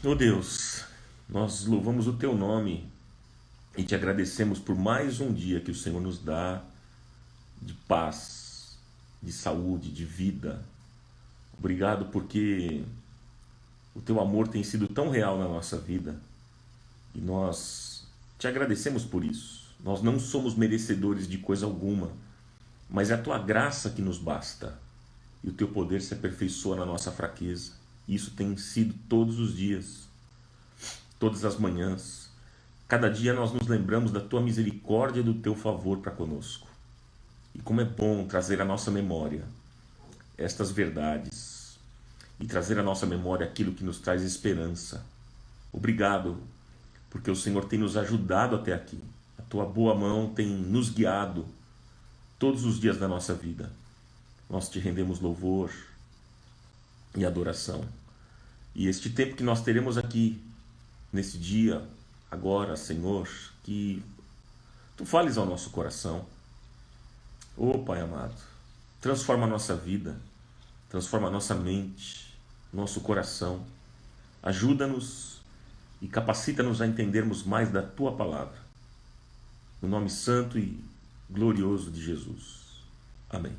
Oh Deus, nós louvamos o Teu nome e te agradecemos por mais um dia que o Senhor nos dá de paz, de saúde, de vida. Obrigado porque o Teu amor tem sido tão real na nossa vida e nós te agradecemos por isso. Nós não somos merecedores de coisa alguma, mas é a Tua graça que nos basta e o Teu poder se aperfeiçoa na nossa fraqueza. Isso tem sido todos os dias, todas as manhãs. Cada dia nós nos lembramos da Tua misericórdia e do Teu favor para conosco. E como é bom trazer à nossa memória estas verdades e trazer à nossa memória aquilo que nos traz esperança. Obrigado, porque o Senhor tem nos ajudado até aqui. A Tua boa mão tem nos guiado todos os dias da nossa vida. Nós te rendemos louvor e adoração. E este tempo que nós teremos aqui, nesse dia, agora, Senhor, que Tu fales ao nosso coração. Oh, Pai amado, transforma a nossa vida, transforma a nossa mente, nosso coração. Ajuda-nos e capacita-nos a entendermos mais da Tua palavra. No nome santo e glorioso de Jesus. Amém.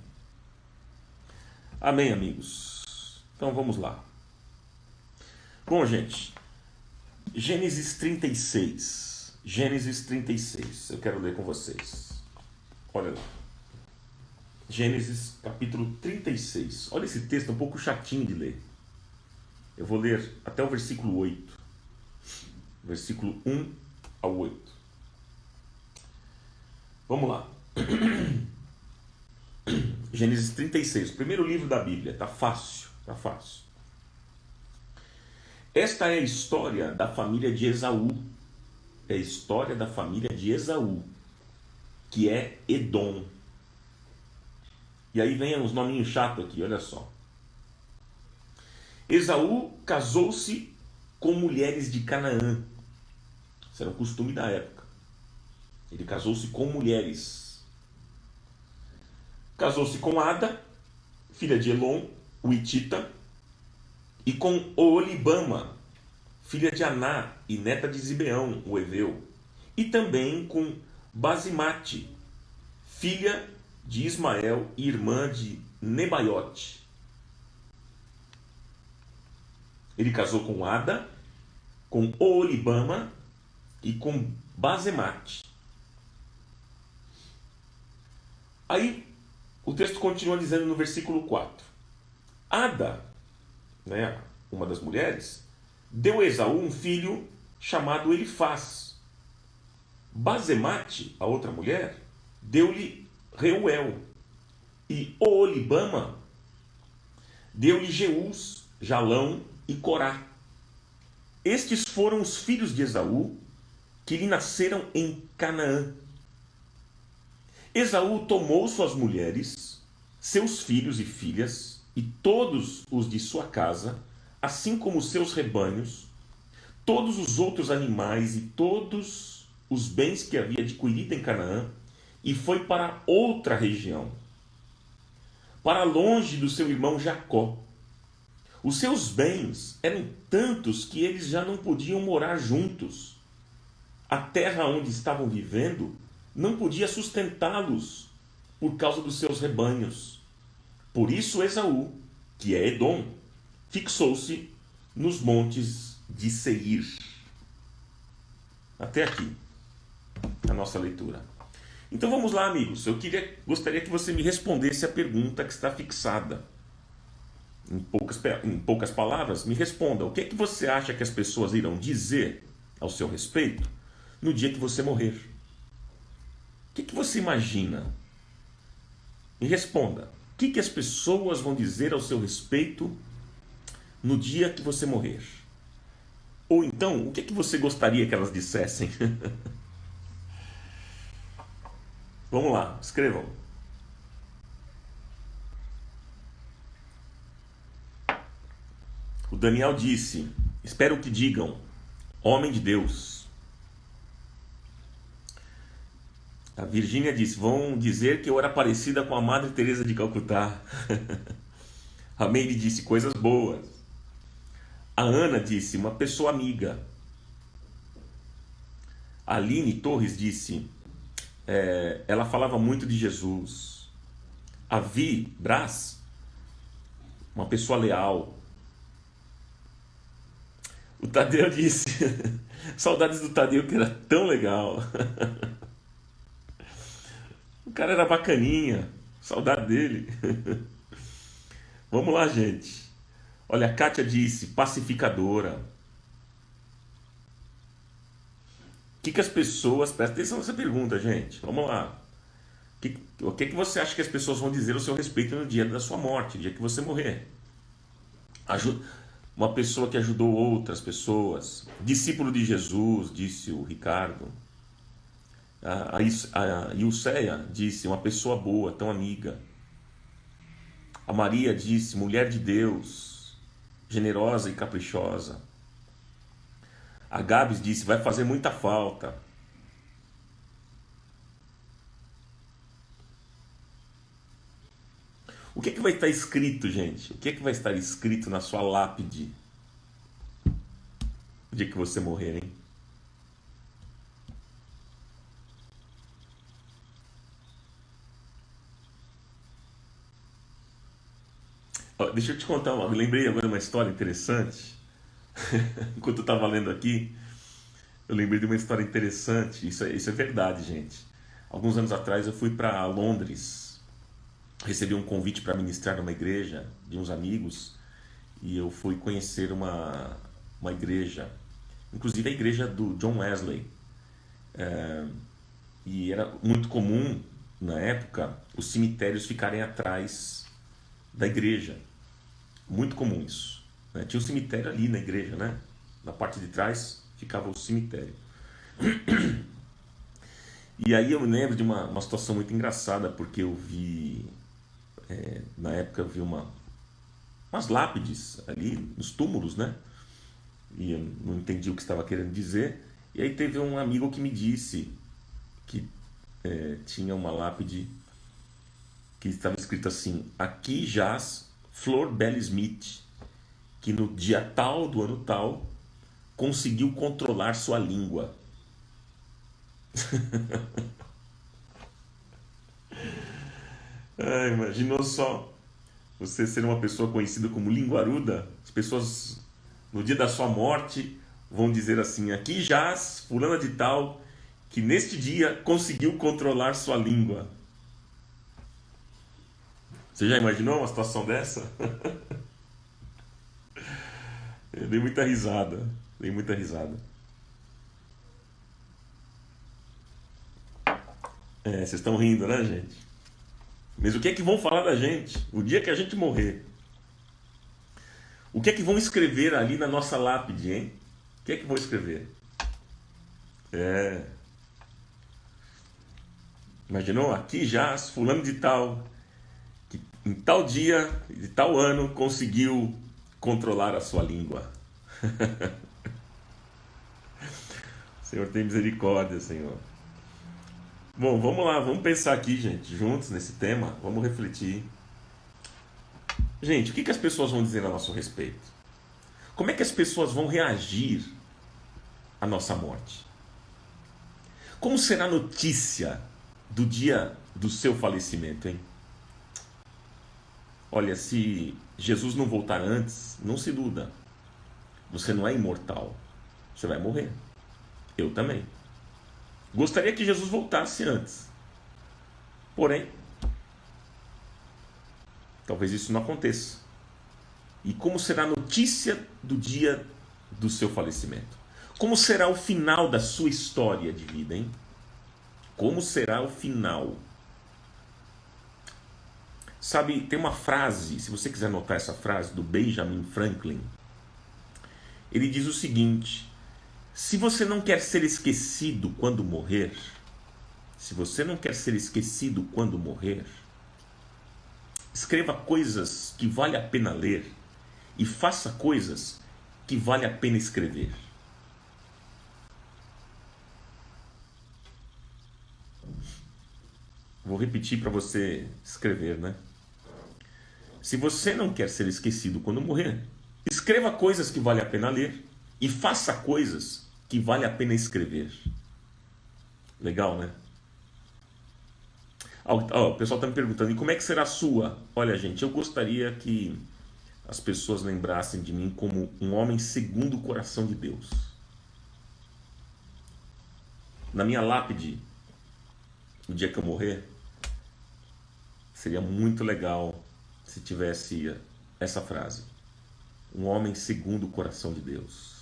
Amém, amigos. Então vamos lá. Bom, gente, Gênesis 36. Gênesis 36. Eu quero ler com vocês. Olha lá. Gênesis capítulo 36. Olha esse texto, é um pouco chatinho de ler. Eu vou ler até o versículo 8. Versículo 1 ao 8. Vamos lá. Gênesis 36, o primeiro livro da Bíblia. Tá fácil, tá fácil. Esta é a história da família de Esaú. É a história da família de Esaú, que é Edom. E aí vem uns nominhos chatos aqui, olha só. Esaú casou-se com mulheres de Canaã. Isso era um costume da época. Ele casou-se com mulheres. Casou-se com Ada, filha de Elon, o Hitita, e com Oolibama, filha de Aná e neta de Zibeão, o Eveu, e também com Basimate, filha de Ismael e irmã de Nebaiote. Ele casou com Ada, com Oolibama e com Basemate. Aí o texto continua dizendo no versículo 4. Ada, uma das mulheres, deu a Esaú um filho chamado Elifaz. Basemate, a outra mulher, deu-lhe Reuel. E Oolibama deu-lhe Jeús, Jalão e Corá. Estes foram os filhos de Esaú que lhe nasceram em Canaã. Esaú tomou suas mulheres, seus filhos e filhas, e todos os de sua casa, assim como os seus rebanhos, todos os outros animais e todos os bens que havia adquirido em Canaã, e foi para outra região, para longe do seu irmão Jacó. Os seus bens eram tantos que eles já não podiam morar juntos. A terra onde estavam vivendo não podia sustentá-los por causa dos seus rebanhos. Por isso Esaú, que é Edom, fixou-se nos montes de Seir. Até aqui a nossa leitura. Então vamos lá, amigos. Gostaria que você me respondesse a pergunta que está fixada. Em poucas palavras, me responda. O que é que você acha que as pessoas irão dizer ao seu respeito no dia que você morrer? O que você imagina? Me responda. O que as pessoas vão dizer ao seu respeito no dia que você morrer? Ou então, o que você gostaria que elas dissessem? Vamos lá, escrevam. O Daniel disse: espero que digam, homem de Deus. A Virgínia disse: vão dizer que eu era parecida com a Madre Teresa de Calcutá. A Meire disse: coisas boas. A Ana disse, uma pessoa amiga. A Aline Torres disse, ela falava muito de Jesus. A Vi Brás, uma pessoa leal. O Tadeu disse, saudades do Tadeu, que era tão legal. O cara era bacaninha, saudade dele. Vamos lá, gente. Olha, a Kátia disse, pacificadora. O que as pessoas... Presta atenção nessa pergunta, gente. Vamos lá. O que você acha que as pessoas vão dizer ao seu respeito no dia da sua morte, no dia que você morrer? Uma pessoa que ajudou outras pessoas. Discípulo de Jesus, disse o Ricardo. A Ilceia disse, uma pessoa boa, tão amiga. A Maria disse, mulher de Deus, generosa e caprichosa. A Gabs disse, vai fazer muita falta. O que vai estar escrito, gente? O que vai estar escrito na sua lápide no dia que você morrer, hein? Deixa eu te contar, eu lembrei agora uma história interessante. Enquanto eu estava lendo aqui, eu lembrei de uma história interessante. Isso é verdade, gente. Alguns anos atrás eu fui para Londres, recebi um convite para ministrar numa igreja de uns amigos e eu fui conhecer uma igreja, inclusive a igreja do John Wesley. E era muito comum na época os cemitérios ficarem atrás da igreja. Muito comum isso, né? Tinha um cemitério ali na igreja, né? Na parte de trás ficava o cemitério. E aí eu me lembro de uma situação muito engraçada, porque eu vi, na época eu vi umas lápides ali nos túmulos, né? E eu não entendi o que estava querendo dizer. E aí teve um amigo que me disse que tinha uma lápide que estava escrito assim, aqui jaz Flor Bela Smith, que no dia tal do ano tal conseguiu controlar sua língua. Imaginou só você ser uma pessoa conhecida como linguaruda? As pessoas no dia da sua morte vão dizer assim, aqui jaz fulana de tal, que neste dia conseguiu controlar sua língua. Você já imaginou uma situação dessa? Eu dei muita risada. Dei muita risada. Vocês estão rindo, né, gente? Mas o que é que vão falar da gente? O dia que a gente morrer. O que é que vão escrever ali na nossa lápide, hein? O que é que vão escrever? Imaginou? Aqui jaz fulano de tal, que em tal dia, de tal ano, conseguiu controlar a sua língua. Senhor, tem misericórdia, Senhor. Bom, vamos lá, vamos pensar aqui, gente, juntos nesse tema, vamos refletir. Gente, o que as pessoas vão dizer a nosso respeito? Como é que as pessoas vão reagir à nossa morte? Como será a notícia do dia do seu falecimento, hein? Olha, se Jesus não voltar antes, não se iluda. Você não é imortal. Você vai morrer. Eu também. Gostaria que Jesus voltasse antes. Porém, talvez isso não aconteça. E como será a notícia do dia do seu falecimento? Como será o final da sua história de vida, hein? Como será o final? Sabe, tem uma frase, se você quiser anotar essa frase, do Benjamin Franklin. Ele diz o seguinte: se você não quer ser esquecido quando morrer, se você não quer ser esquecido quando morrer, escreva coisas que vale a pena ler e faça coisas que vale a pena escrever. Vou repetir para você escrever, né? Se você não quer ser esquecido quando morrer, escreva Escreva coisas que vale a pena ler e faça coisas que vale a pena escrever. Legal, né? O pessoal está me perguntando, e como é que será a sua? Olha, gente, eu gostaria que as pessoas lembrassem de mim como um homem segundo o coração de Deus. Na minha lápide, no dia que eu morrer, seria muito legal se tivesse essa frase: um homem segundo o coração de Deus.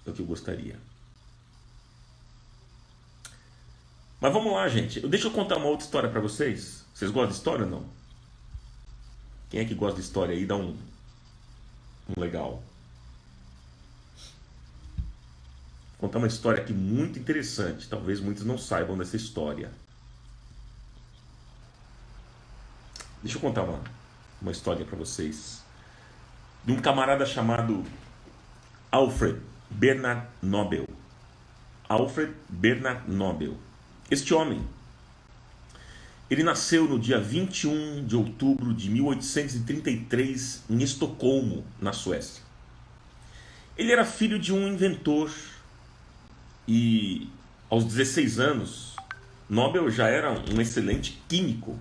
É o que eu gostaria. Mas vamos lá, gente. Deixa eu contar uma outra história para vocês. Vocês gostam de história ou não? Quem é que gosta de história aí? Dá um legal. Vou contar uma história aqui muito interessante. Talvez muitos não saibam dessa história. Deixa eu contar uma história para vocês. De um camarada chamado Alfred Bernard Nobel. Alfred Bernard Nobel. Este homem, ele nasceu no dia 21 de outubro de 1833 em Estocolmo, na Suécia. Ele era filho de um inventor e aos 16 anos, Nobel já era um excelente químico.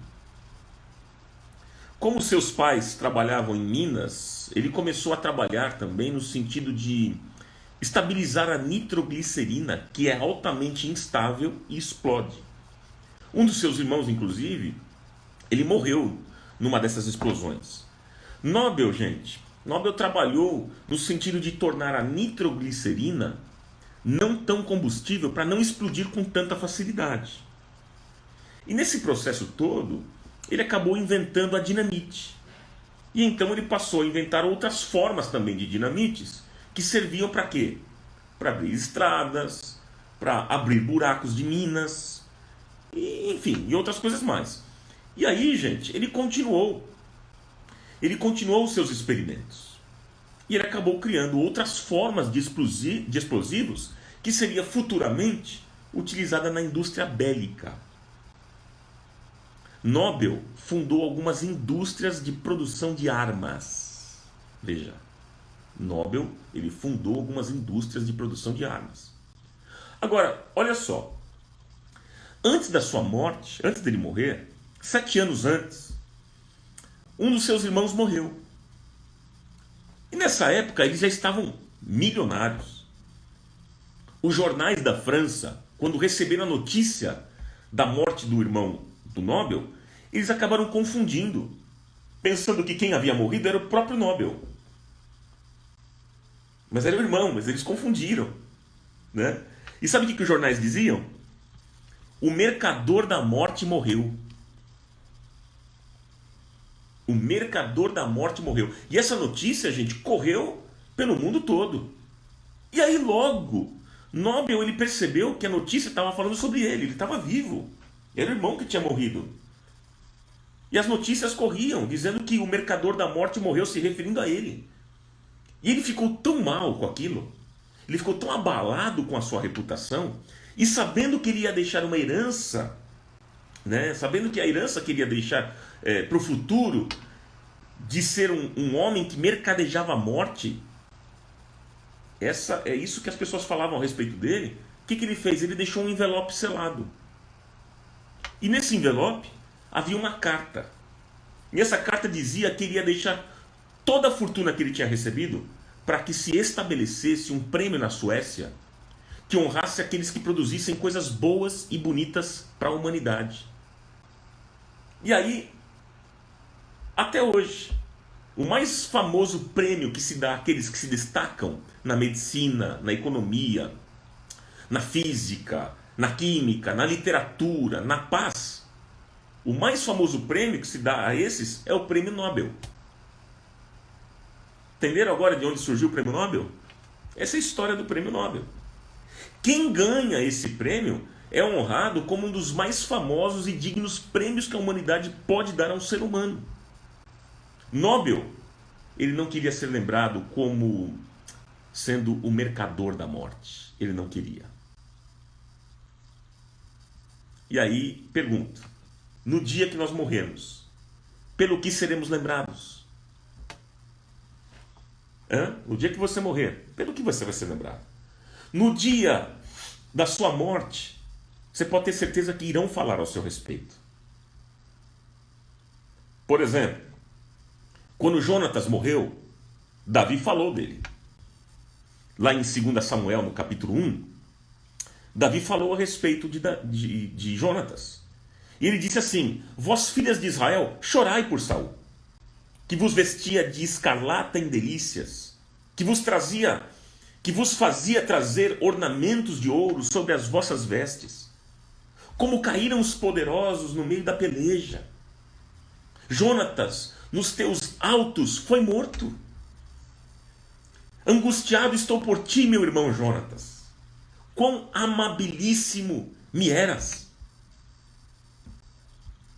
Como seus pais trabalhavam em minas, ele começou a trabalhar também no sentido de estabilizar a nitroglicerina, que é altamente instável e explode. Um dos seus irmãos, inclusive, ele morreu numa dessas explosões. Nobel, gente, Nobel trabalhou no sentido de tornar a nitroglicerina não tão combustível para não explodir com tanta facilidade. E nesse processo todo, ele acabou inventando a dinamite. E então ele passou a inventar outras formas também de dinamites, que serviam para quê? Para abrir estradas, para abrir buracos de minas, e, enfim, e outras coisas mais. E aí, gente, ele continuou os seus experimentos. E ele acabou criando outras formas de explosivos que seria futuramente utilizada na indústria bélica. Nobel fundou algumas indústrias de produção de armas. Veja, Nobel, ele fundou algumas indústrias de produção de armas. Agora, olha só. Antes da sua morte, antes dele morrer, 7 anos antes, um dos seus irmãos morreu. E nessa época eles já estavam milionários. Os jornais da França, quando receberam a notícia da morte do irmão do Nobel, eles acabaram confundindo, pensando que quem havia morrido era o próprio Nobel. Mas era o irmão, mas eles confundiram, né? E sabe o que os jornais diziam? O mercador da morte morreu. O mercador da morte morreu. E essa notícia, gente, correu pelo mundo todo. E aí logo, Nobel, ele percebeu que a notícia estava falando sobre ele estava vivo. Era o irmão que tinha morrido. E as notícias corriam, dizendo que o mercador da morte morreu, se referindo a ele. E ele ficou tão mal com aquilo, ele ficou tão abalado com a sua reputação, e sabendo que ele ia deixar uma herança, né, sabendo que a herança que ele ia deixar para o futuro, de ser um homem que mercadejava a morte, é isso que as pessoas falavam a respeito dele. O que ele fez? Ele deixou um envelope selado. E nesse envelope havia uma carta. E essa carta dizia que ele ia deixar toda a fortuna que ele tinha recebido para que se estabelecesse um prêmio na Suécia que honrasse aqueles que produzissem coisas boas e bonitas para a humanidade. E aí, até hoje, o mais famoso prêmio que se dá àqueles que se destacam na medicina, na economia, na física, na química, na literatura, na paz, o mais famoso prêmio que se dá a esses é o Prêmio Nobel. Entenderam agora de onde surgiu o Prêmio Nobel? Essa é a história do Prêmio Nobel. Quem ganha esse prêmio é honrado como um dos mais famosos e dignos prêmios que a humanidade pode dar a um ser humano. Nobel, ele não queria ser lembrado como sendo o mercador da morte. Ele não queria. E aí, pergunto, no dia que nós morrermos, pelo que seremos lembrados? No dia que você morrer, pelo que você vai ser lembrado. No dia da sua morte, você pode ter certeza que irão falar ao seu respeito. Por exemplo, quando Jonatas morreu, Davi falou dele. Lá em 2 Samuel, no capítulo 1, Davi falou a respeito de Jonatas. E ele disse assim: vós, filhas de Israel, chorai por Saul, que vos vestia de escarlata em delícias, que vos fazia trazer ornamentos de ouro sobre as vossas vestes. Como caíram os poderosos no meio da peleja. Jonatas, nos teus altos, foi morto. Angustiado estou por ti, meu irmão Jonatas. Quão amabilíssimo me eras.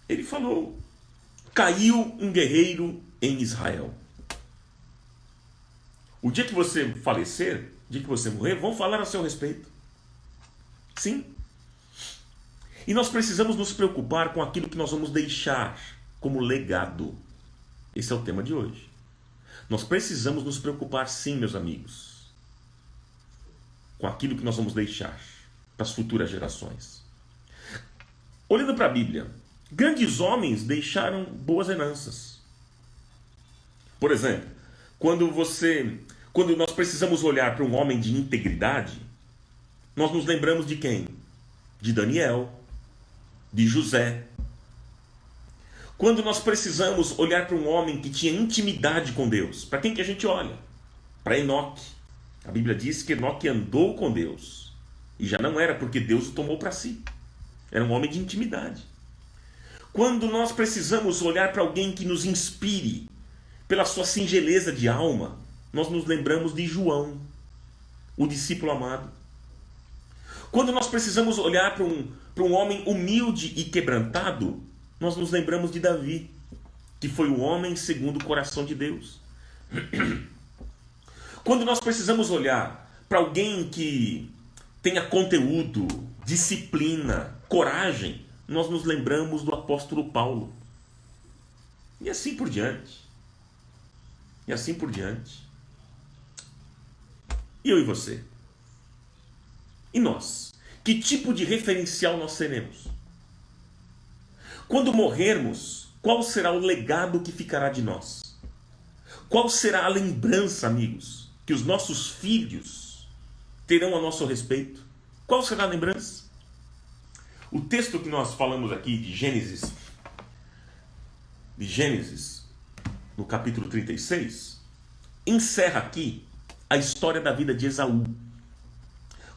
Ele falou: caiu um guerreiro em Israel. O dia que você falecer, o dia que você morrer, vão falar a seu respeito. Sim. E nós precisamos nos preocupar com aquilo que nós vamos deixar como legado. Esse é o tema de hoje. Nós precisamos nos preocupar, sim, meus amigos, com aquilo que nós vamos deixar para as futuras gerações. Olhando para a Bíblia, grandes homens deixaram boas heranças. Por exemplo, quando nós precisamos olhar para um homem de integridade, nós nos lembramos de quem? De Daniel, de José. Quando nós precisamos olhar para um homem que tinha intimidade com Deus, para quem que a gente olha? Para Enoque. A Bíblia diz que Enoque andou com Deus. E já não era porque Deus o tomou para si. Era um homem de intimidade. Quando nós precisamos olhar para alguém que nos inspire pela sua singeleza de alma, nós nos lembramos de João, o discípulo amado. Quando nós precisamos olhar para um homem humilde e quebrantado, nós nos lembramos de Davi, que foi o homem segundo o coração de Deus. Quando nós precisamos olhar para alguém que tenha conteúdo, disciplina, coragem, nós nos lembramos do apóstolo Paulo. E assim por diante. E assim por diante. E eu e você? E nós? Que tipo de referencial nós seremos? Quando morrermos, qual será o legado que ficará de nós? Qual será a lembrança, amigos, que os nossos filhos terão a nosso respeito? Qual será a lembrança? O texto que nós falamos aqui de Gênesis, no capítulo 36, encerra aqui a história da vida de Esaú.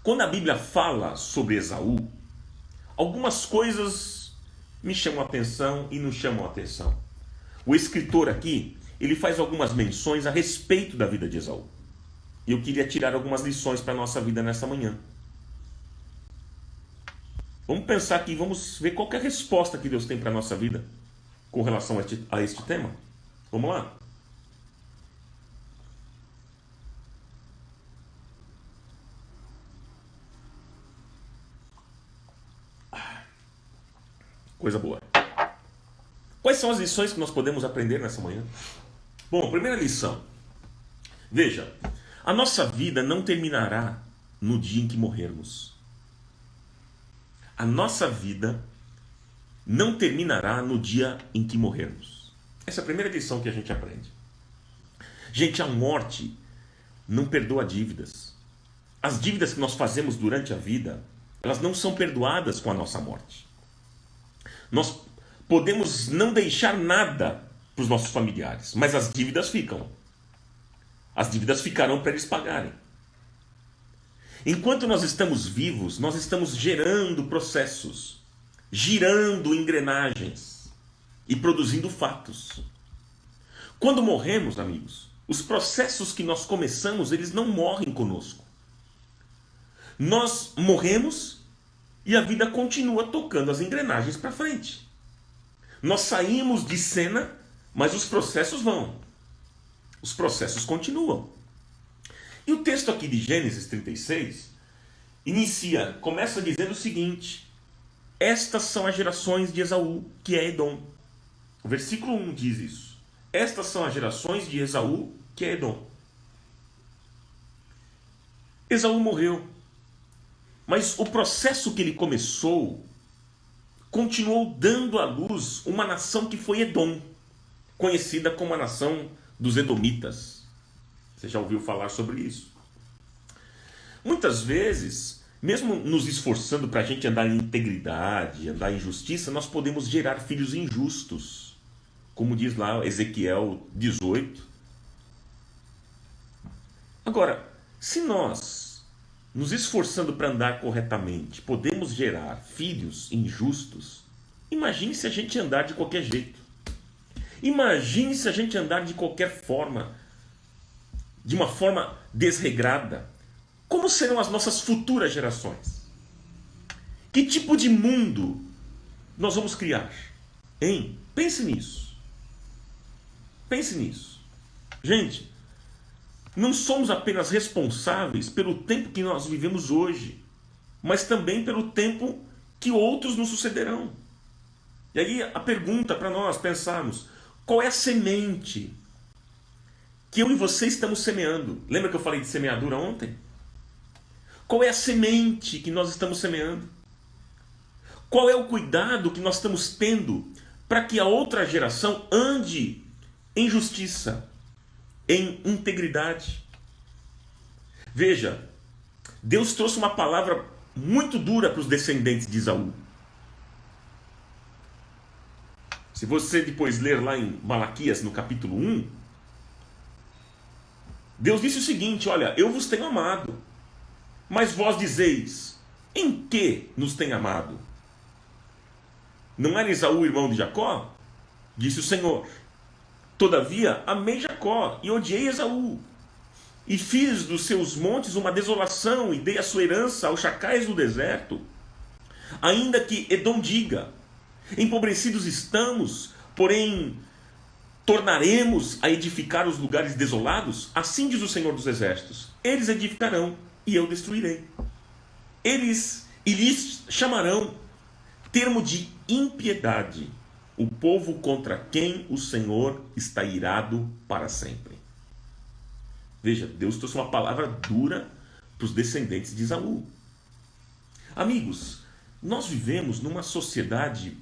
Quando a Bíblia fala sobre Esaú, algumas coisas me chamam a atenção e não chamam a atenção. O escritor aqui, ele faz algumas menções a respeito da vida de Esaú. E eu queria tirar algumas lições para a nossa vida nessa manhã. Vamos pensar aqui, vamos ver qual que é a resposta que Deus tem para a nossa vida com relação a este tema. Vamos lá? Coisa boa. Quais são as lições que nós podemos aprender nessa manhã? Bom, primeira lição. Veja, a nossa vida não terminará no dia em que morrermos. A nossa vida não terminará no dia em que morrermos. Essa é a primeira lição que a gente aprende. Gente, a morte não perdoa dívidas. As dívidas que nós fazemos durante a vida, elas não são perdoadas com a nossa morte. Nós podemos não deixar nada para os nossos familiares, mas as dívidas ficam. As dívidas ficarão para eles pagarem. Enquanto nós estamos vivos, nós estamos gerando processos, girando engrenagens e produzindo fatos. Quando morremos, amigos, os processos que nós começamos, eles não morrem conosco. Nós morremos e a vida continua tocando as engrenagens para frente. Nós saímos de cena, mas os processos vão. Os processos continuam. E o texto aqui de Gênesis 36 começa dizendo o seguinte: estas são as gerações de Esaú, que é Edom. O versículo 1 diz isso. Estas são as gerações de Esaú, que é Edom. Esaú morreu. Mas o processo que ele começou continuou dando à luz uma nação que foi Edom, conhecida como a nação dos Edomitas. Você já ouviu falar sobre isso? Muitas vezes, mesmo nos esforçando para a gente andar em integridade, andar em justiça, nós podemos gerar filhos injustos. Como diz lá Ezequiel 18. Agora, se nós, nos esforçando para andar corretamente, podemos gerar filhos injustos, imagine se a gente andar de qualquer jeito. Imagine se a gente andar de qualquer forma, de uma forma desregrada. Como serão as nossas futuras gerações? Que tipo de mundo nós vamos criar? Hein? Pense nisso. Pense nisso. Gente, não somos apenas responsáveis pelo tempo que nós vivemos hoje, mas também pelo tempo que outros nos sucederão. E aí a pergunta para nós pensarmos: qual é a semente que eu e você estamos semeando? Lembra que eu falei de semeadura ontem? Qual é a semente que nós estamos semeando? Qual é o cuidado que nós estamos tendo para que a outra geração ande em justiça, em integridade? Veja, Deus trouxe uma palavra muito dura para os descendentes de Esaú. Se você depois ler lá em Malaquias, no capítulo 1, Deus disse o seguinte: olha, eu vos tenho amado, mas vós dizeis, em que nos tem amado? Não era Esaú irmão de Jacó? Disse o Senhor. Todavia, amei Jacó e odiei Esaú, e fiz dos seus montes uma desolação, e dei a sua herança aos chacais do deserto. Ainda que Edom diga, empobrecidos estamos, porém tornaremos a edificar os lugares desolados, assim diz o Senhor dos Exércitos: eles edificarão, e eu destruirei. E lhes chamarão termo de impiedade, o povo contra quem o Senhor está irado para sempre. Veja, Deus trouxe uma palavra dura para os descendentes de Esaú. Amigos, nós vivemos numa sociedade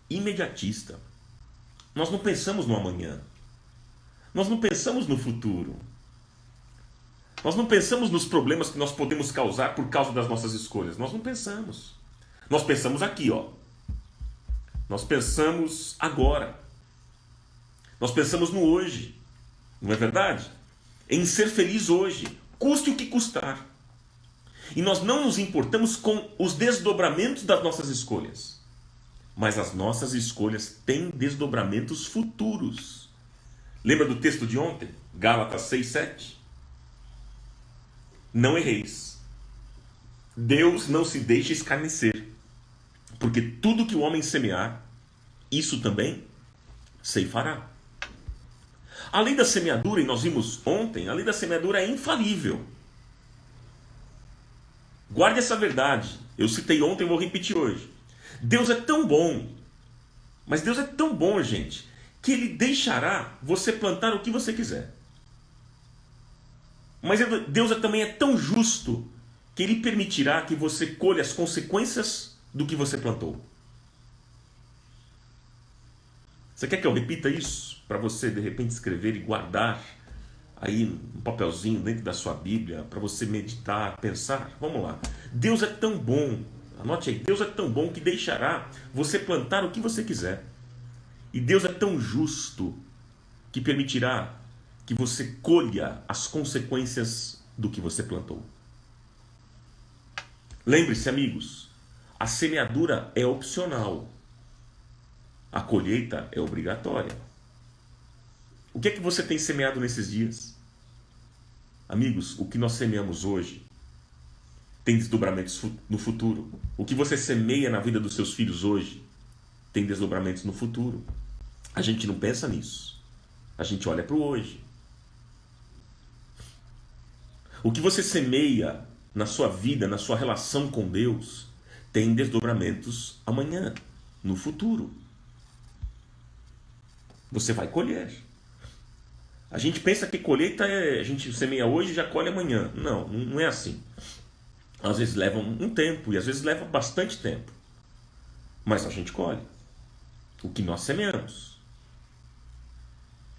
imediatista. Nós não pensamos no amanhã. Nós não pensamos no futuro. Nós não pensamos nos problemas que nós podemos causar por causa das nossas escolhas. Nós não pensamos. Nós pensamos aqui, ó. Nós pensamos agora. Nós pensamos no hoje. Não é verdade? Em ser feliz hoje, custe o que custar. E nós não nos importamos com os desdobramentos das nossas escolhas. Mas as nossas escolhas têm desdobramentos futuros. Lembra do texto de ontem? Gálatas 6:7. Não erreis. Deus não se deixa escarnecer, porque tudo que o homem semear, isso também ceifará. A lei da semeadura, e nós vimos ontem, a lei da semeadura é infalível. Guarde essa verdade. Eu citei ontem e vou repetir hoje. Deus é tão bom, mas Deus é tão bom, gente, que Ele deixará você plantar o que você quiser. Mas Deus também é tão justo que Ele permitirá que você colha as consequências do que você plantou. Você quer que eu repita isso? Para você, de repente, escrever e guardar aí um papelzinho dentro da sua Bíblia, para você meditar, pensar? Vamos lá. Deus é tão bom, anote aí, Deus é tão bom que deixará você plantar o que você quiser. E Deus é tão justo que permitirá que você colha as consequências do que você plantou. Lembre-se, amigos, a semeadura é opcional. A colheita é obrigatória. O que é que você tem semeado nesses dias? Amigos, o que nós semeamos hoje tem desdobramentos no futuro. O que você semeia na vida dos seus filhos hoje tem desdobramentos no futuro. A gente não pensa nisso. A gente olha para o hoje. O que você semeia na sua vida, na sua relação com Deus, tem desdobramentos amanhã, no futuro. Você vai colher. A gente pensa que colheita a gente semeia hoje e já colhe amanhã. Não, não é assim. Às vezes leva um tempo e às vezes leva bastante tempo. Mas a gente colhe o que nós semeamos.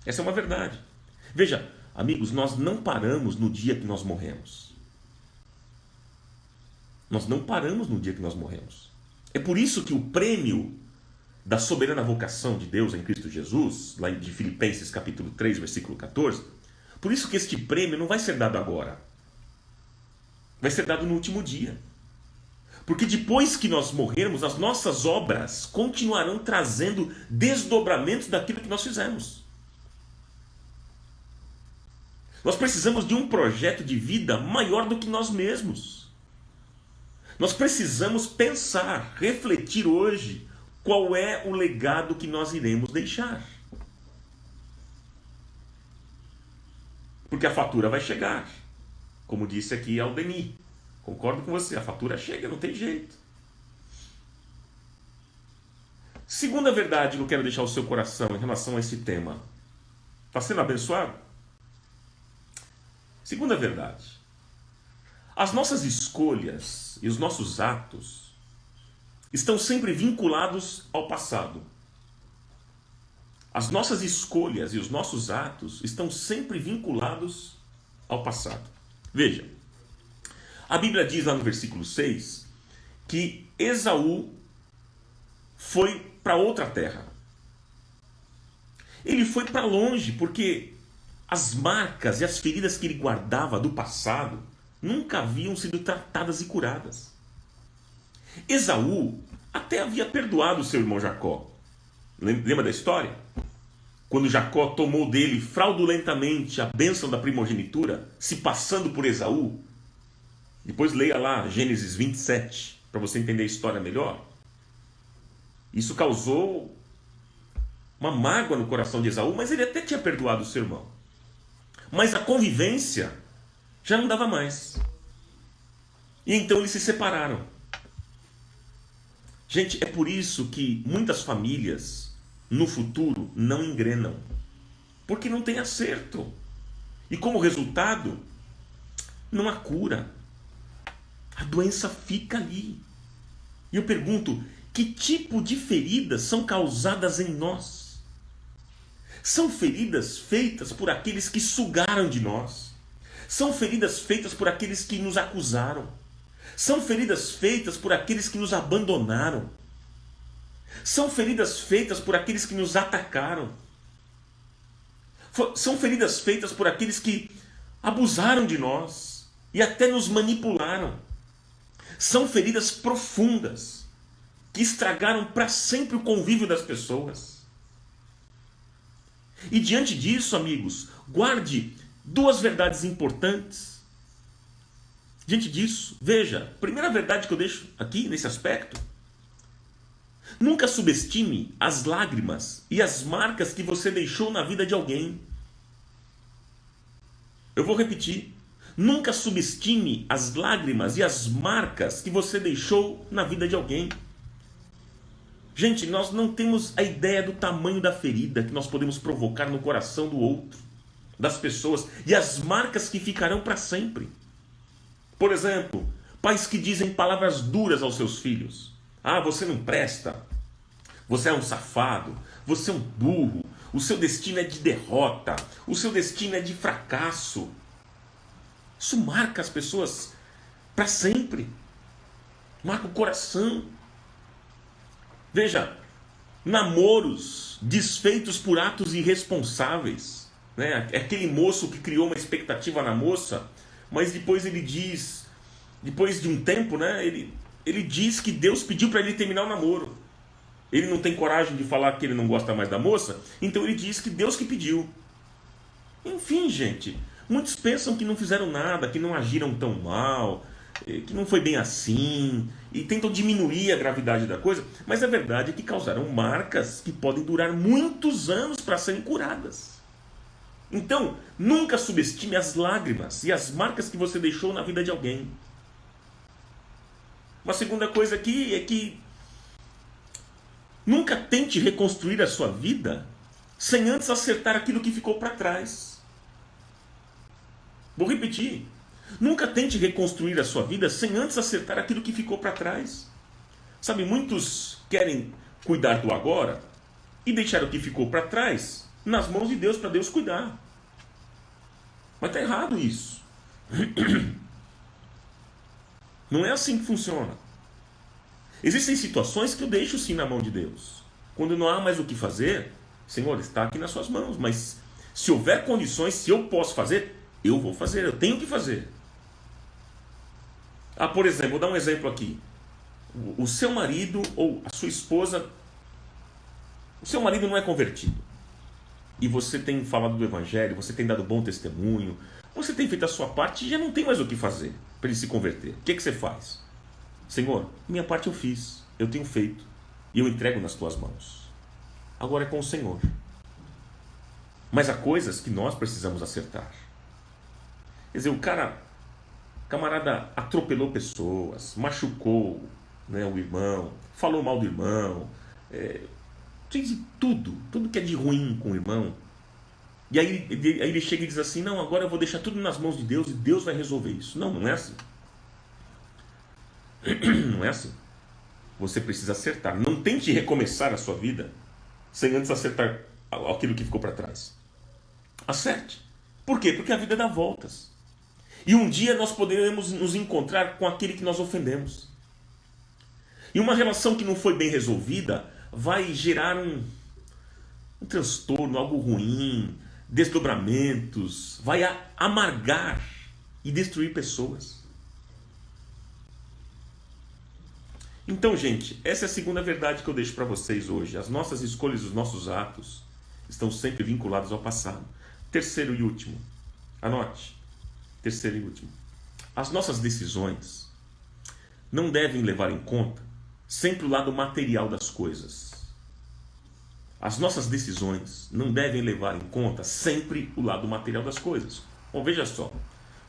Essa é uma verdade. Veja, amigos, nós não paramos no dia que nós morremos. Nós não paramos no dia que nós morremos. É por isso que o prêmio da soberana vocação de Deus em Cristo Jesus, lá de Filipenses capítulo 3, versículo 14, por isso que este prêmio não vai ser dado agora. Vai ser dado no último dia. Porque depois que nós morrermos, as nossas obras continuarão trazendo desdobramentos daquilo que nós fizemos. Nós precisamos de um projeto de vida maior do que nós mesmos. Nós precisamos pensar, refletir hoje qual é o legado que nós iremos deixar. Porque a fatura vai chegar. Como disse aqui Aldeni. Concordo com você, a fatura chega, não tem jeito. Segunda verdade que eu quero deixar ao seu coração em relação a esse tema. Está sendo abençoado? Segunda verdade. As nossas escolhas e os nossos atos estão sempre vinculados ao passado. As nossas escolhas e os nossos atos estão sempre vinculados ao passado. Veja, a Bíblia diz lá no versículo 6 que Esaú foi para outra terra. Ele foi para longe porque as marcas e as feridas que ele guardava do passado nunca haviam sido tratadas e curadas. Esaú até havia perdoado seu irmão Jacó. Lembra da história? Quando Jacó tomou dele fraudulentamente a bênção da primogenitura, se passando por Esaú. Depois leia lá Gênesis 27, para você entender a história melhor. Isso causou uma mágoa no coração de Esaú, mas ele até tinha perdoado o seu irmão. Mas a convivência já não dava mais. E então eles se separaram. Gente, é por isso que muitas famílias no futuro não engrenam. Porque não tem acerto. E como resultado, não há cura. A doença fica ali. E eu pergunto, que tipo de feridas são causadas em nós? São feridas feitas por aqueles que sugaram de nós. São feridas feitas por aqueles que nos acusaram. São feridas feitas por aqueles que nos abandonaram. São feridas feitas por aqueles que nos atacaram. São feridas feitas por aqueles que abusaram de nós e até nos manipularam. São feridas profundas que estragaram para sempre o convívio das pessoas. E diante disso, amigos, guarde duas verdades importantes. Diante disso, veja, primeira verdade que eu deixo aqui nesse aspecto: nunca subestime as lágrimas e as marcas que você deixou na vida de alguém. Eu vou repetir. Nunca subestime as lágrimas e as marcas que você deixou na vida de alguém. Gente, nós não temos a ideia do tamanho da ferida que nós podemos provocar no coração do outro, das pessoas, e as marcas que ficarão para sempre. Por exemplo, pais que dizem palavras duras aos seus filhos. Ah, você não presta. Você é um safado. Você é um burro. O seu destino é de derrota. O seu destino é de fracasso. Isso marca as pessoas para sempre. Marca o coração. Veja, namoros desfeitos por atos irresponsáveis. Né? É aquele moço que criou uma expectativa na moça, mas depois ele diz, depois de um tempo, né, ele diz que Deus pediu para ele terminar o namoro. Ele não tem coragem de falar que ele não gosta mais da moça, então ele diz que Deus que pediu. Enfim, gente, muitos pensam que não fizeram nada, que não agiram tão mal, que não foi bem assim, e tentam diminuir a gravidade da coisa, mas a verdade é que causaram marcas que podem durar muitos anos para serem curadas. Então, nunca subestime as lágrimas e as marcas que você deixou na vida de alguém. Uma segunda coisa aqui é que nunca tente reconstruir a sua vida sem antes acertar aquilo que ficou para trás. Vou repetir. Nunca tente reconstruir a sua vida sem antes acertar aquilo que ficou para trás. Sabe, muitos querem cuidar do agora e deixar o que ficou para trás nas mãos de Deus, para Deus cuidar. Mas está errado isso. Não é assim que funciona. Existem situações que eu deixo sim na mão de Deus. Quando não há mais o que fazer, Senhor, está aqui nas suas mãos. Mas se houver condições, se eu posso fazer, eu vou fazer, eu tenho que fazer. Por exemplo, vou dar um exemplo aqui. O seu marido ou a sua esposa, o seu marido não é convertido. E você tem falado do evangelho, você tem dado bom testemunho, você tem feito a sua parte e já não tem mais o que fazer para ele se converter. O que você faz? Senhor, minha parte eu fiz, eu tenho feito e eu entrego nas tuas mãos. Agora é com o Senhor. Mas há coisas que nós precisamos acertar. Quer dizer, camarada atropelou pessoas, machucou, né, o irmão, falou mal do irmão, fez tudo que é de ruim com o irmão. E aí ele chega e diz assim, não, agora eu vou deixar tudo nas mãos de Deus e Deus vai resolver isso. Não, não é assim. Não é assim. Você precisa acertar. Não tente recomeçar a sua vida sem antes acertar aquilo que ficou para trás. Acerte. Por quê? Porque a vida dá voltas. E um dia nós poderemos nos encontrar com aquele que nós ofendemos. E uma relação que não foi bem resolvida vai gerar um transtorno, algo ruim, desdobramentos, vai amargar e destruir pessoas. Então, gente, essa é a segunda verdade que eu deixo para vocês hoje. As nossas escolhas, os nossos atos estão sempre vinculados ao passado. Terceiro e último. Anote. Terceiro e último. As nossas decisões não devem levar em conta sempre o lado material das coisas. As nossas decisões não devem levar em conta sempre o lado material das coisas. Bom, veja só.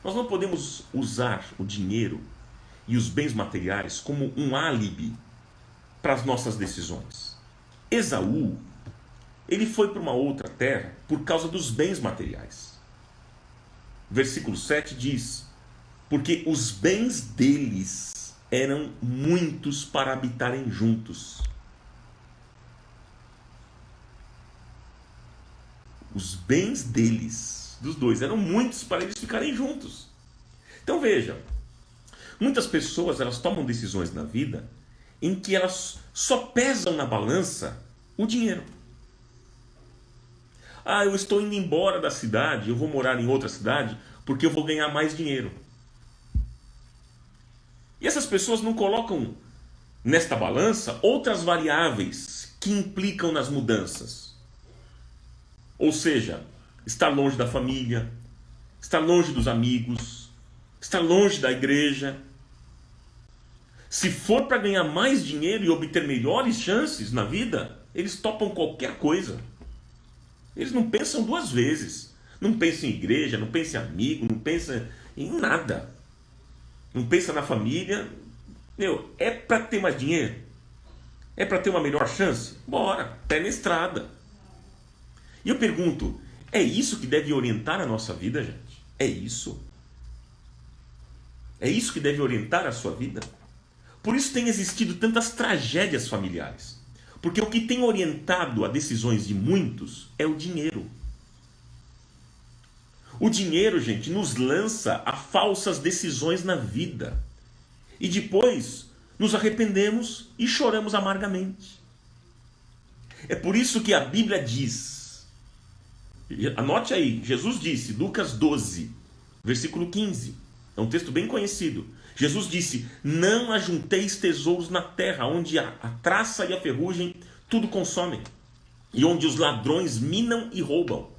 Nós não podemos usar o dinheiro e os bens materiais como um álibi para as nossas decisões. Esaú, ele foi para uma outra terra por causa dos bens materiais. Versículo 7 diz, porque os bens deles eram muitos para habitarem juntos. Os bens deles, dos dois, eram muitos para eles ficarem juntos. Então veja, muitas pessoas elas tomam decisões na vida em que elas só pesam na balança o dinheiro. Eu estou indo embora da cidade, eu vou morar em outra cidade porque eu vou ganhar mais dinheiro. E essas pessoas não colocam nesta balança outras variáveis que implicam nas mudanças. Ou seja, estar longe da família, estar longe dos amigos, estar longe da igreja. Se for para ganhar mais dinheiro e obter melhores chances na vida, eles topam qualquer coisa. Eles não pensam duas vezes. Não pensam em igreja, não pensam em amigo, não pensam em nada. Não pensam na família. É para ter mais dinheiro? É para ter uma melhor chance? Bora, pé na estrada. E eu pergunto, é isso que deve orientar a nossa vida, gente? É isso? É isso que deve orientar a sua vida? Por isso tem existido tantas tragédias familiares. Porque o que tem orientado a decisões de muitos é o dinheiro. O dinheiro, gente, nos lança a falsas decisões na vida. E depois nos arrependemos e choramos amargamente. É por isso que a Bíblia diz, anote aí, Jesus disse, Lucas 12, versículo 15, é um texto bem conhecido. Jesus disse, não ajunteis tesouros na terra, onde a traça e a ferrugem tudo consomem, e onde os ladrões minam e roubam.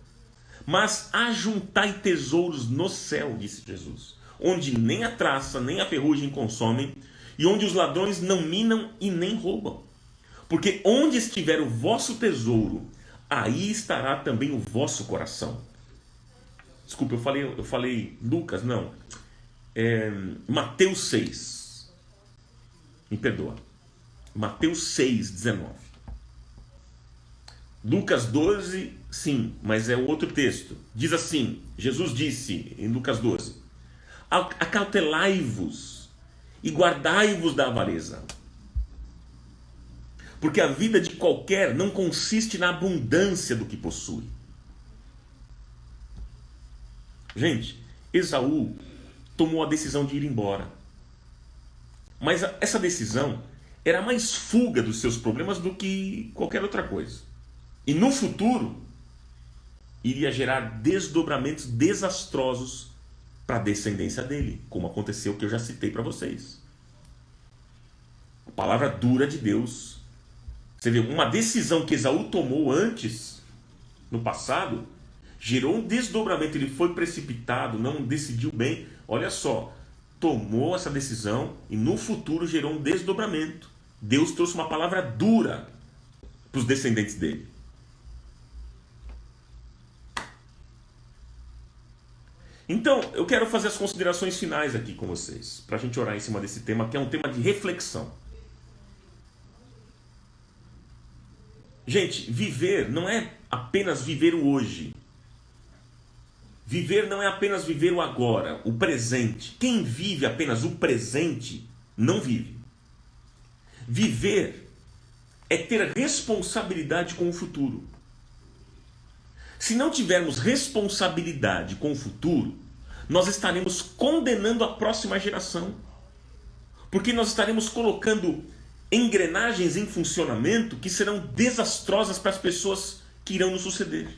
Mas ajuntai tesouros no céu, disse Jesus, onde nem a traça nem a ferrugem consomem, e onde os ladrões não minam e nem roubam. Porque onde estiver o vosso tesouro, aí estará também o vosso coração. Desculpa, eu falei Lucas, não. Mateus 6. Me perdoa. Mateus 6, 19. Lucas 12, sim, mas é outro texto. Diz assim, Jesus disse em Lucas 12: acautelai-vos e guardai-vos da avareza, porque a vida de qualquer não consiste na abundância do que possui. Gente, Esaú tomou a decisão de ir embora. Mas essa decisão era mais fuga dos seus problemas do que qualquer outra coisa. E no futuro, iria gerar desdobramentos desastrosos para a descendência dele, como aconteceu que eu já citei para vocês. A palavra dura de Deus. Você vê, uma decisão que Esaú tomou antes, no passado, gerou um desdobramento. Ele foi precipitado, não decidiu bem. Olha só, tomou essa decisão e no futuro gerou um desdobramento. Deus trouxe uma palavra dura para os descendentes dele. Então, eu quero fazer as considerações finais aqui com vocês, para a gente orar em cima desse tema, que é um tema de reflexão. Gente, viver não é apenas viver o hoje. Viver não é apenas viver o agora, o presente. Quem vive apenas o presente, não vive. Viver é ter responsabilidade com o futuro. Se não tivermos responsabilidade com o futuro, nós estaremos condenando a próxima geração. Porque nós estaremos colocando engrenagens em funcionamento que serão desastrosas para as pessoas que irão nos suceder.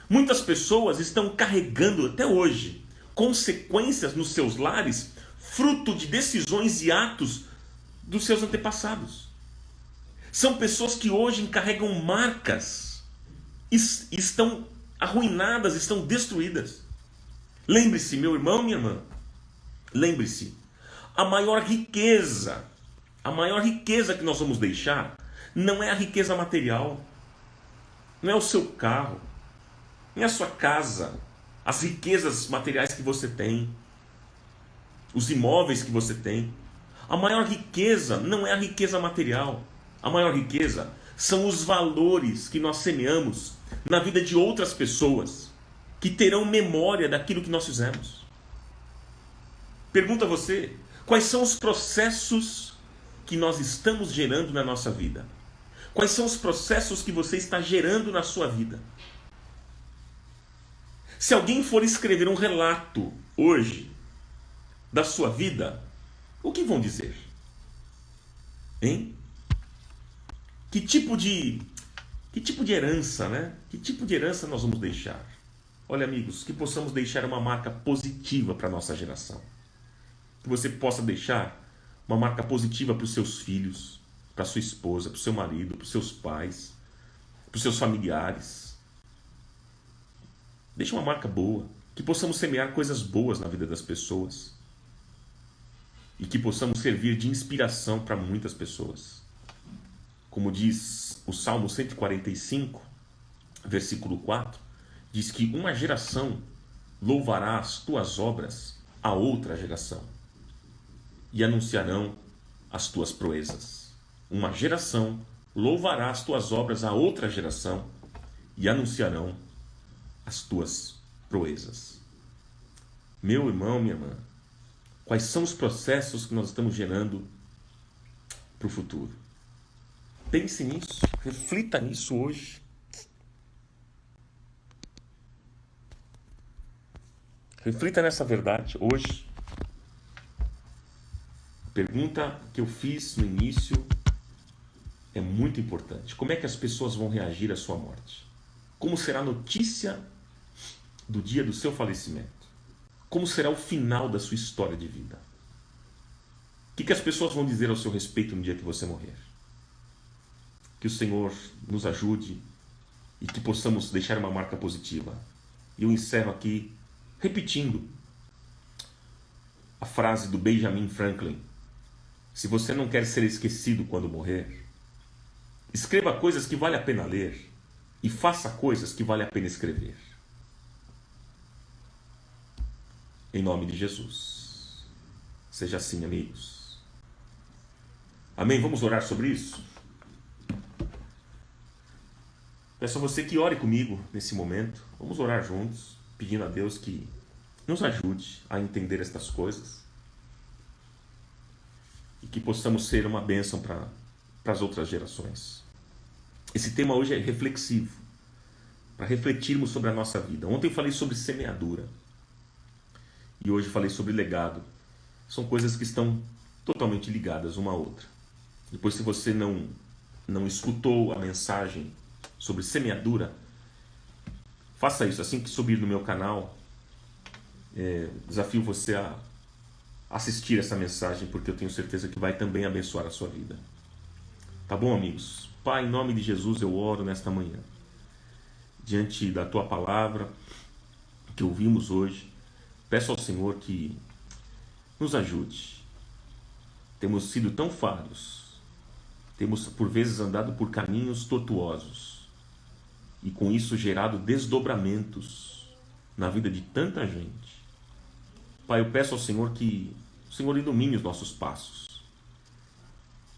Muitas pessoas estão carregando até hoje consequências nos seus lares, fruto de decisões e atos dos seus antepassados. São pessoas que hoje encarregam marcas, estão arruinadas, estão destruídas. Lembre-se, meu irmão, minha irmã, lembre-se, a maior riqueza que nós vamos deixar não é a riqueza material, não é o seu carro, não é a sua casa, as riquezas materiais que você tem, os imóveis que você tem. A maior riqueza não é a riqueza material. A maior riqueza são os valores que nós semeamos na vida de outras pessoas que terão memória daquilo que nós fizemos. Pergunta a você, quais são os processos que nós estamos gerando na nossa vida? Quais são os processos que você está gerando na sua vida? Se alguém for escrever um relato hoje da sua vida, o que vão dizer? Hein? Que tipo de herança, né? Que tipo de herança nós vamos deixar? Olha, amigos, que possamos deixar uma marca positiva para a nossa geração. Que você possa deixar uma marca positiva para os seus filhos, para a sua esposa, para o seu marido, para os seus pais, para os seus familiares. Deixa uma marca boa. Que possamos semear coisas boas na vida das pessoas. E que possamos servir de inspiração para muitas pessoas. Como diz o Salmo 145, versículo 4, diz que uma geração louvará as tuas obras a outra geração e anunciarão as tuas proezas. Uma geração louvará as tuas obras a outra geração e anunciarão as tuas proezas. Meu irmão, minha irmã, quais são os processos que nós estamos gerando para o futuro? Pense nisso, reflita nisso hoje. Reflita nessa verdade hoje. A pergunta que eu fiz no início é muito importante. Como é que as pessoas vão reagir à sua morte? Como será a notícia do dia do seu falecimento? Como será o final da sua história de vida? O que as pessoas vão dizer ao seu respeito no dia que você morrer? Que o Senhor nos ajude e que possamos deixar uma marca positiva. E eu encerro aqui repetindo a frase do Benjamin Franklin: se você não quer ser esquecido quando morrer, escreva coisas que vale a pena ler e faça coisas que vale a pena escrever. Em nome de Jesus. Seja assim, amigos. Amém? Vamos orar sobre isso? Peço a você que ore comigo nesse momento. Vamos orar juntos, pedindo a Deus que nos ajude a entender estas coisas e que possamos ser uma bênção para as outras gerações. Esse tema hoje é reflexivo, para refletirmos sobre a nossa vida. Ontem eu falei sobre semeadura e hoje falei sobre legado. São coisas que estão totalmente ligadas uma à outra. Depois, se você não escutou a mensagem sobre semeadura, faça isso. Assim que subir no meu canal, desafio você a assistir essa mensagem, porque eu tenho certeza que vai também abençoar a sua vida. Tá bom, amigos? Pai, em nome de Jesus eu oro nesta manhã, diante da Tua palavra que ouvimos hoje. Peço ao Senhor que nos ajude. Temos sido tão falhos, temos por vezes andado por caminhos tortuosos e com isso gerado desdobramentos na vida de tanta gente. Pai, eu peço ao Senhor que o Senhor ilumine os nossos passos,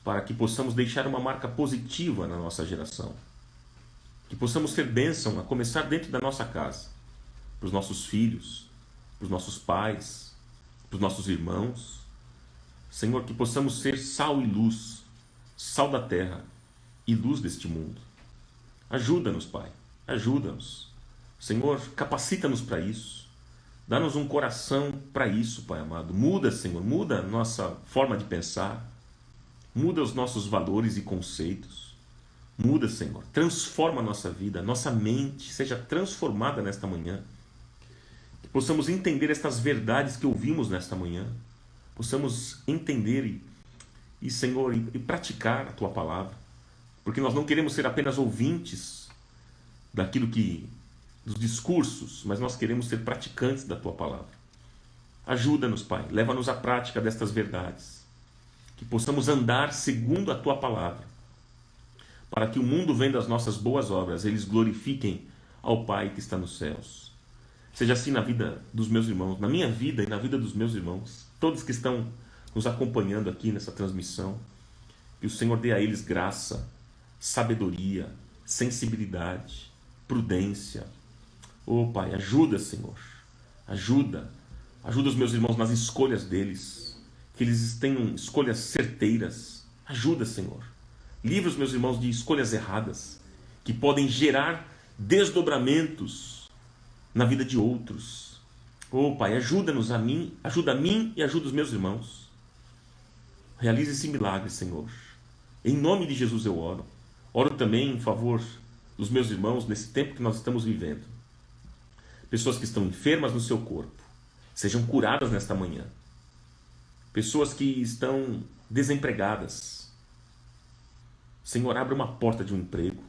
para que possamos deixar uma marca positiva na nossa geração, que possamos ser bênção a começar dentro da nossa casa, para os nossos filhos, para os nossos pais, para os nossos irmãos. Senhor, que possamos ser sal e luz, sal da terra e luz deste mundo. Ajuda-nos, Pai, ajuda-nos. Senhor, capacita-nos para isso. Dá-nos um coração para isso, Pai amado. Muda, Senhor, muda a nossa forma de pensar. Muda os nossos valores e conceitos. Muda, Senhor. Transforma a nossa vida, nossa mente seja transformada nesta manhã. Que possamos entender estas verdades que ouvimos nesta manhã. Possamos entender e Senhor, e praticar a Tua palavra. Porque nós não queremos ser apenas ouvintes daquilo dos discursos, mas nós queremos ser praticantes da Tua palavra. Ajuda-nos, Pai, leva-nos à prática destas verdades, que possamos andar segundo a Tua palavra, para que o mundo vendo as nossas boas obras, eles glorifiquem ao Pai que está nos céus. Seja assim na vida dos meus irmãos, na minha vida e na vida dos meus irmãos, todos que estão nos acompanhando aqui nessa transmissão, que o Senhor dê a eles graça, sabedoria, sensibilidade, prudência. Oh Pai, ajuda, Senhor, ajuda os meus irmãos nas escolhas deles, que eles tenham escolhas certeiras. Ajuda, Senhor, livra os meus irmãos de escolhas erradas, que podem gerar desdobramentos na vida de outros. Oh Pai, ajuda-nos ajuda a mim e ajuda os meus irmãos. Realize esse milagre, Senhor. Em nome de Jesus eu oro. Oro também em favor dos meus irmãos nesse tempo que nós estamos vivendo. Pessoas que estão enfermas no seu corpo, sejam curadas nesta manhã. Pessoas que estão desempregadas. Senhor, abra uma porta de um emprego.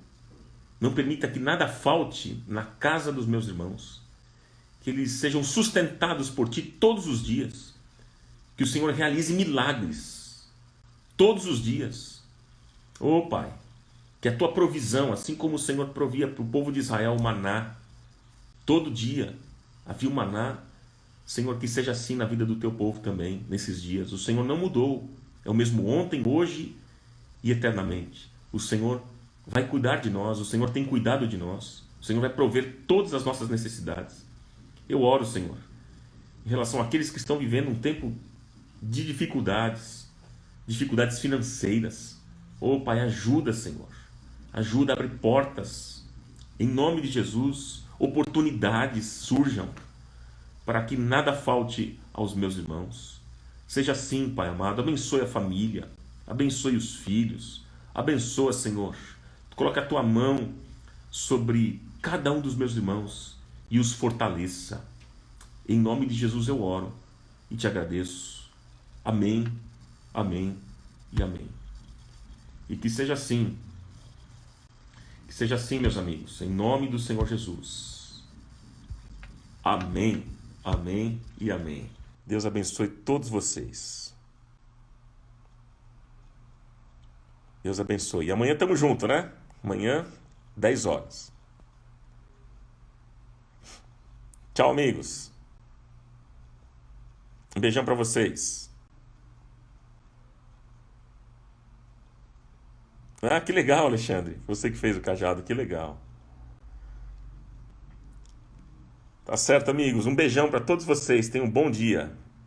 Não permita que nada falte na casa dos meus irmãos. Que eles sejam sustentados por Ti todos os dias. Que o Senhor realize milagres todos os dias. Oh Pai, que a Tua provisão, assim como o Senhor provia para o povo de Israel o maná, todo dia havia o maná, Senhor, que seja assim na vida do Teu povo também, nesses dias. O Senhor não mudou, é o mesmo ontem, hoje e eternamente. O Senhor vai cuidar de nós, o Senhor tem cuidado de nós, o Senhor vai prover todas as nossas necessidades. Eu oro, Senhor, em relação àqueles que estão vivendo um tempo de dificuldades financeiras. Oh Pai, ajuda, Senhor, ajuda a abrir portas, em nome de Jesus. Oportunidades surjam, para que nada falte aos meus irmãos. Seja assim, Pai amado, abençoe a família, abençoe os filhos, abençoa, Senhor, coloca a Tua mão sobre cada um dos meus irmãos e os fortaleça. Em nome de Jesus eu oro e Te agradeço. Amém, amém e amém. E que seja assim, meus amigos, em nome do Senhor Jesus. Amém, amém e amém. Deus abençoe todos vocês. Deus abençoe. E amanhã estamos juntos, né? Amanhã, 10 horas. Tchau, amigos. Um beijão para vocês. Ah, que legal, Alexandre. Você que fez o cajado, que legal. Tá certo, amigos? Um beijão para todos vocês. Tenham um bom dia.